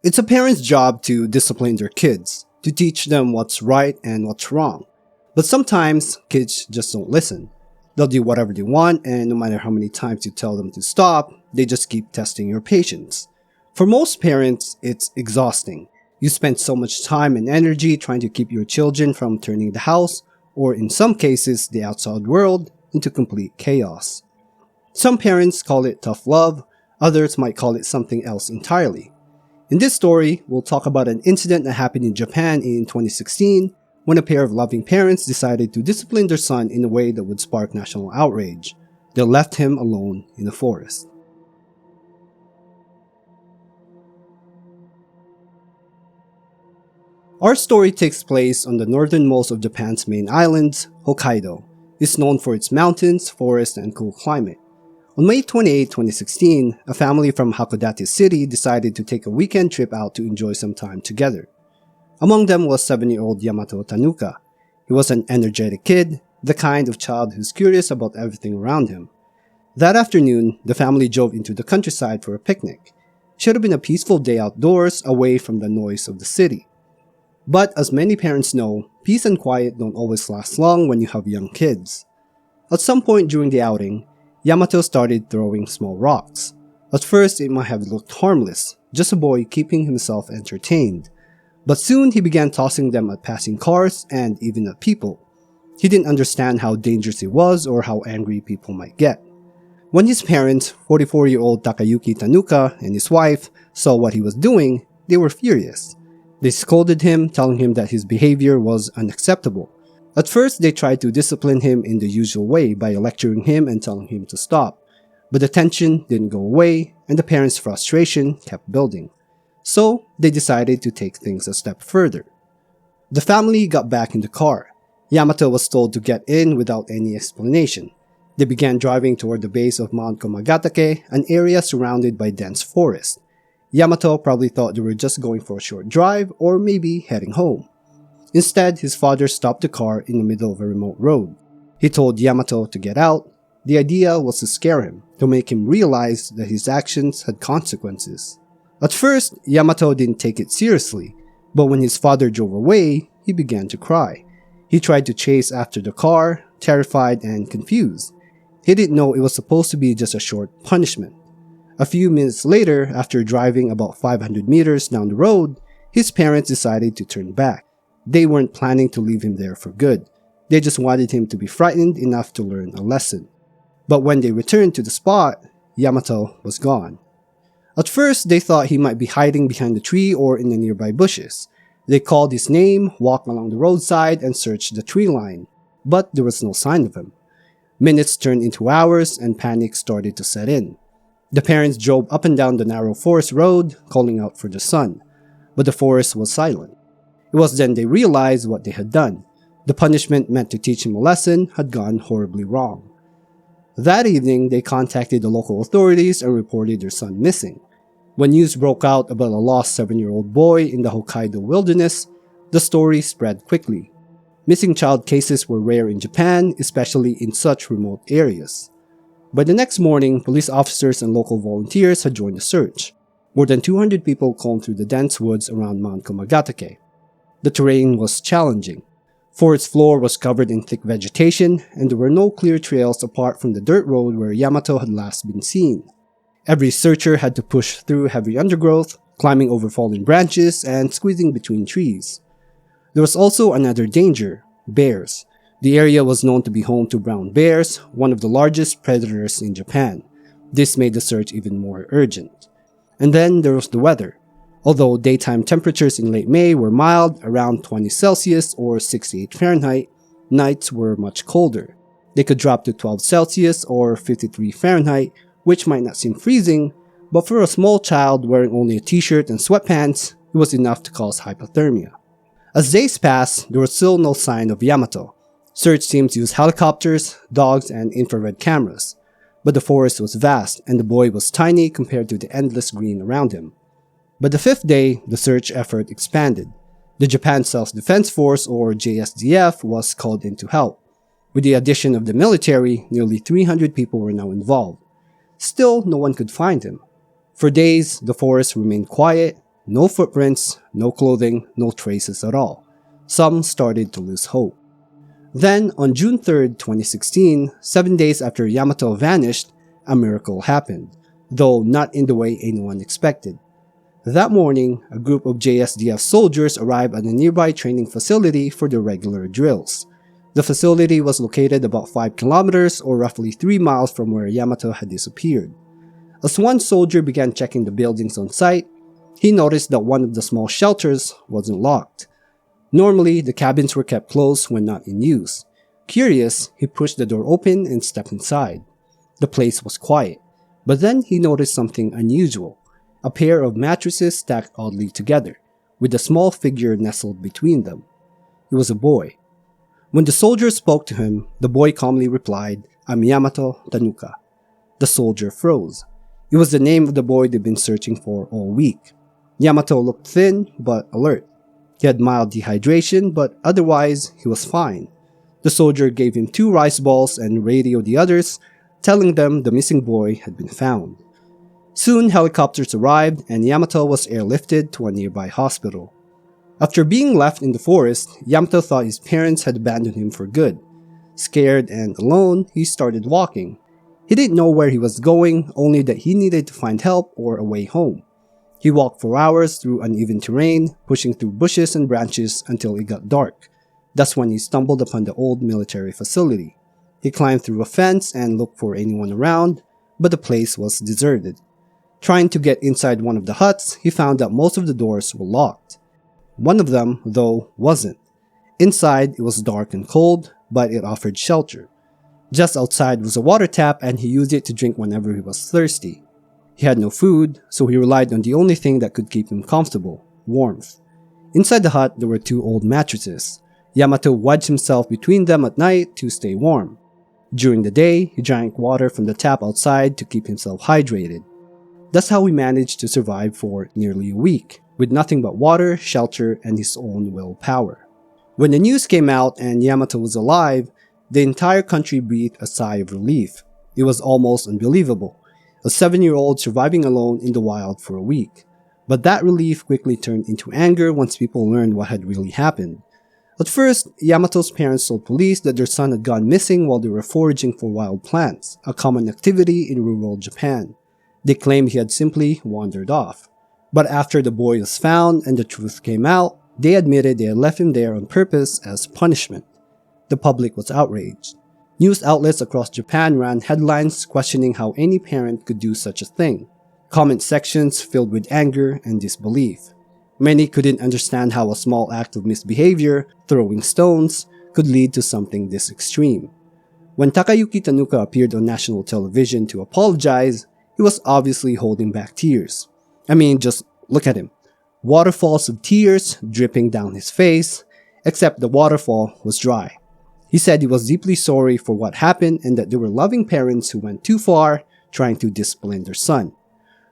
It's a parent's job to discipline their kids, to teach them what's right and what's wrong. But sometimes kids just don't listen. They'll do whatever they want, and no matter how many times you tell them to stop, they just keep testing your patience. For most parents, it's exhausting. You spend so much time and energy trying to keep your children from turning the house, or in some cases, the outside world, into complete chaos. Some parents call it tough love, others might call it something else entirely. In this story, we'll talk about an incident that happened in Japan in 2016 when a pair of loving parents decided to discipline their son in a way that would spark national outrage. They left him alone in the forest. Our story takes place on the northernmost of Japan's main islands, Hokkaido. It's known for its mountains, forests, and cool climate. On May 28, 2016, a family from Hakodate City decided to take a weekend trip out to enjoy some time together. Among them was 7-year-old Yamato Tanooka. He was an energetic kid, the kind of child who's curious about everything around him. That afternoon, the family drove into the countryside for a picnic. It should have been a peaceful day outdoors, away from the noise of the city. But as many parents know, peace and quiet don't always last long when you have young kids. At some point during the outing, Yamato started throwing small rocks. At first, it might have looked harmless, just a boy keeping himself entertained. But soon he began tossing them at passing cars and even at people. He didn't understand how dangerous it was or how angry people might get. When his parents, 44-year-old Takayuki Tanooka and his wife, saw what he was doing, they were furious. They scolded him, telling him that his behavior was unacceptable. At first, they tried to discipline him in the usual way by lecturing him and telling him to stop. But the tension didn't go away, and the parents' frustration kept building. So, they decided to take things a step further. The family got back in the car. Yamato was told to get in without any explanation. They began driving toward the base of Mount Komagatake, an area surrounded by dense forest. Yamato probably thought they were just going for a short drive or maybe heading home. Instead, his father stopped the car in the middle of a remote road. He told Yamato to get out. The idea was to scare him, to make him realize that his actions had consequences. At first, Yamato didn't take it seriously, but when his father drove away, he began to cry. He tried to chase after the car, terrified and confused. He didn't know it was supposed to be just a short punishment. A few minutes later, after driving about 500 meters down the road, his parents decided to turn back. They weren't planning to leave him there for good. They just wanted him to be frightened enough to learn a lesson. But when they returned to the spot, Yamato was gone. At first, they thought he might be hiding behind a tree or in the nearby bushes. They called his name, walked along the roadside, and searched the tree line. But there was no sign of him. Minutes turned into hours and panic started to set in. The parents drove up and down the narrow forest road, calling out for their son. But the forest was silent. It was then they realized what they had done. The punishment meant to teach him a lesson had gone horribly wrong. That evening, they contacted the local authorities and reported their son missing. When news broke out about a lost 7-year-old boy in the Hokkaido wilderness, the story spread quickly. Missing child cases were rare in Japan, especially in such remote areas. By the next morning, police officers and local volunteers had joined the search. More than 200 people combed through the dense woods around Mount Komagatake. The terrain was challenging. Forest floor was covered in thick vegetation, and there were no clear trails apart from the dirt road where Yamato had last been seen. Every searcher had to push through heavy undergrowth, climbing over fallen branches, and squeezing between trees. There was also another danger: bears. The area was known to be home to brown bears, one of the largest predators in Japan. This made the search even more urgent. And then there was the weather. Although daytime temperatures in late May were mild, around 20 Celsius or 68 Fahrenheit, nights were much colder. They could drop to 12 Celsius or 53 Fahrenheit, which might not seem freezing, but for a small child wearing only a t-shirt and sweatpants, it was enough to cause hypothermia. As days passed, there was still no sign of Yamato. Search teams used helicopters, dogs, and infrared cameras. But the forest was vast, and the boy was tiny compared to the endless green around him. By the fifth day, the search effort expanded. The Japan Self-Defense Force, or JSDF, was called in to help. With the addition of the military, nearly 300 people were now involved. Still, no one could find him. For days, the forest remained quiet. No footprints, no clothing, no traces at all. Some started to lose hope. Then, on June 3, 2016, 7 days after Yamato vanished, a miracle happened, though not in the way anyone expected. That morning, a group of JSDF soldiers arrived at a nearby training facility for their regular drills. The facility was located about 5 kilometers or roughly 3 miles from where Yamato had disappeared. As one soldier began checking the buildings on site, he noticed that one of the small shelters wasn't locked. Normally, the cabins were kept closed when not in use. Curious, he pushed the door open and stepped inside. The place was quiet, but then he noticed something unusual. A pair of mattresses stacked oddly together, with a small figure nestled between them. It was a boy. When the soldier spoke to him, the boy calmly replied, "I'm Yamato Tanooka." The soldier froze. It was the name of the boy they'd been searching for all week. Yamato looked thin, but alert. He had mild dehydration, but otherwise, he was fine. The soldier gave him 2 rice balls and radioed the others, telling them the missing boy had been found. Soon, helicopters arrived and Yamato was airlifted to a nearby hospital. After being left in the forest, Yamato thought his parents had abandoned him for good. Scared and alone, he started walking. He didn't know where he was going, only that he needed to find help or a way home. He walked for hours through uneven terrain, pushing through bushes and branches until it got dark. That's when he stumbled upon the old military facility. He climbed through a fence and looked for anyone around, but the place was deserted. Trying to get inside one of the huts, he found that most of the doors were locked. One of them, though, wasn't. Inside, it was dark and cold, but it offered shelter. Just outside was a water tap and he used it to drink whenever he was thirsty. He had no food, so he relied on the only thing that could keep him comfortable: warmth. Inside the hut, there were 2 old mattresses. Yamato wedged himself between them at night to stay warm. During the day, he drank water from the tap outside to keep himself hydrated. That's how he managed to survive for nearly a week, with nothing but water, shelter, and his own willpower. When the news came out and Yamato was alive, the entire country breathed a sigh of relief. It was almost unbelievable. A 7-year-old surviving alone in the wild for a week. But that relief quickly turned into anger once people learned what had really happened. At first, Yamato's parents told police that their son had gone missing while they were foraging for wild plants, a common activity in rural Japan. They claimed he had simply wandered off. But after the boy was found and the truth came out, they admitted they had left him there on purpose as punishment. The public was outraged. News outlets across Japan ran headlines questioning how any parent could do such a thing. Comment sections filled with anger and disbelief. Many couldn't understand how a small act of misbehavior, throwing stones, could lead to something this extreme. When Takayuki Tanooka appeared on national television to apologize, he was obviously holding back tears. I mean, just look at him. Waterfalls of tears dripping down his face, except the waterfall was dry. He said he was deeply sorry for what happened and that they were loving parents who went too far trying to discipline their son.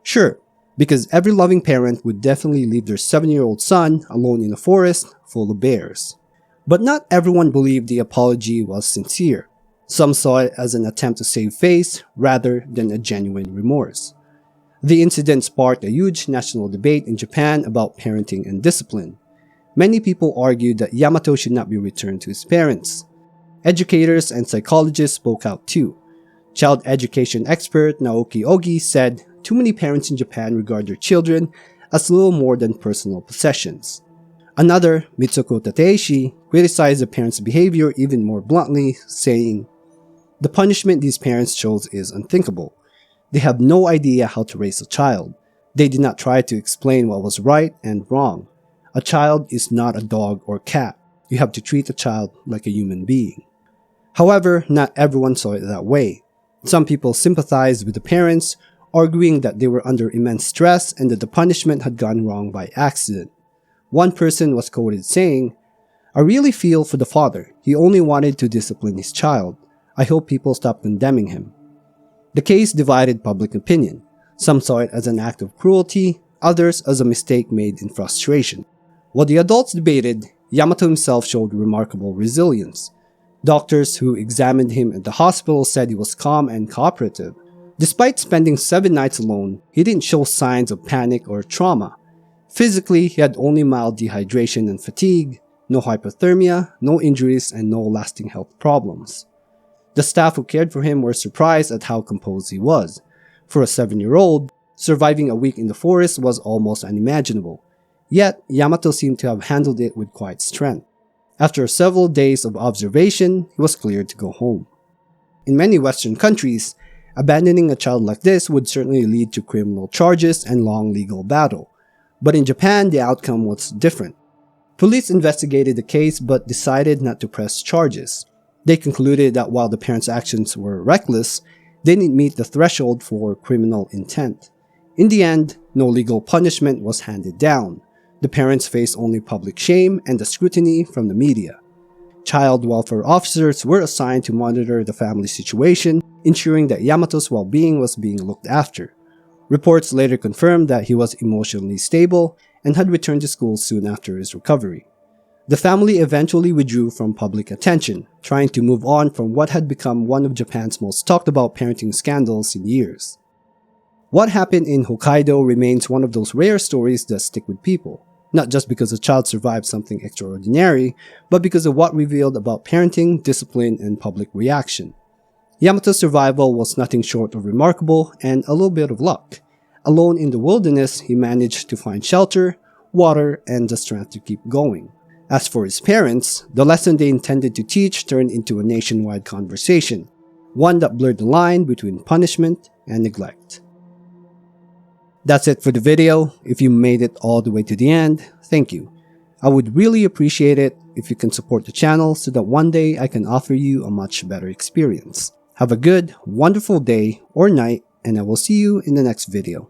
Sure, because every loving parent would definitely leave their 7-year-old son alone in a forest full of bears. But not everyone believed the apology was sincere. Some saw it as an attempt to save face rather than a genuine remorse. The incident sparked a huge national debate in Japan about parenting and discipline. Many people argued that Yamato should not be returned to his parents. Educators and psychologists spoke out too. Child education expert Naoki Ogi said too many parents in Japan regard their children as little more than personal possessions. Another, Mitsuko Tateishi, criticized the parents' behavior even more bluntly, saying, "The punishment these parents chose is unthinkable. They have no idea how to raise a child. They did not try to explain what was right and wrong. A child is not a dog or cat. You have to treat a child like a human being." However, not everyone saw it that way. Some people sympathized with the parents, arguing that they were under immense stress and that the punishment had gone wrong by accident. One person was quoted saying, "I really feel for the father. He only wanted to discipline his child. I hope people stop condemning him." The case divided public opinion. Some saw it as an act of cruelty, others as a mistake made in frustration. While the adults debated, Yamato himself showed remarkable resilience. Doctors who examined him at the hospital said he was calm and cooperative. Despite spending 7 nights alone, he didn't show signs of panic or trauma. Physically, he had only mild dehydration and fatigue, no hypothermia, no injuries, and no lasting health problems. The staff who cared for him were surprised at how composed he was. For a 7-year-old, surviving a week in the forest was almost unimaginable. Yet, Yamato seemed to have handled it with quiet strength. After several days of observation, he was cleared to go home. In many Western countries, abandoning a child like this would certainly lead to criminal charges and long legal battle. But in Japan, the outcome was different. Police investigated the case but decided not to press charges. They concluded that while the parents' actions were reckless, they didn't meet the threshold for criminal intent. In the end, no legal punishment was handed down. The parents faced only public shame and the scrutiny from the media. Child welfare officers were assigned to monitor the family situation, ensuring that Yamato's well-being was being looked after. Reports later confirmed that he was emotionally stable and had returned to school soon after his recovery. The family eventually withdrew from public attention, trying to move on from what had become one of Japan's most talked about parenting scandals in years. What happened in Hokkaido remains one of those rare stories that stick with people, not just because a child survived something extraordinary, but because of what revealed about parenting, discipline, and public reaction. Yamato's survival was nothing short of remarkable and a little bit of luck. Alone in the wilderness, he managed to find shelter, water, and the strength to keep going. As for his parents, the lesson they intended to teach turned into a nationwide conversation, one that blurred the line between punishment and neglect. That's it for the video. If you made it all the way to the end, thank you. I would really appreciate it if you can support the channel so that one day I can offer you a much better experience. Have a good, wonderful day or night, and I will see you in the next video.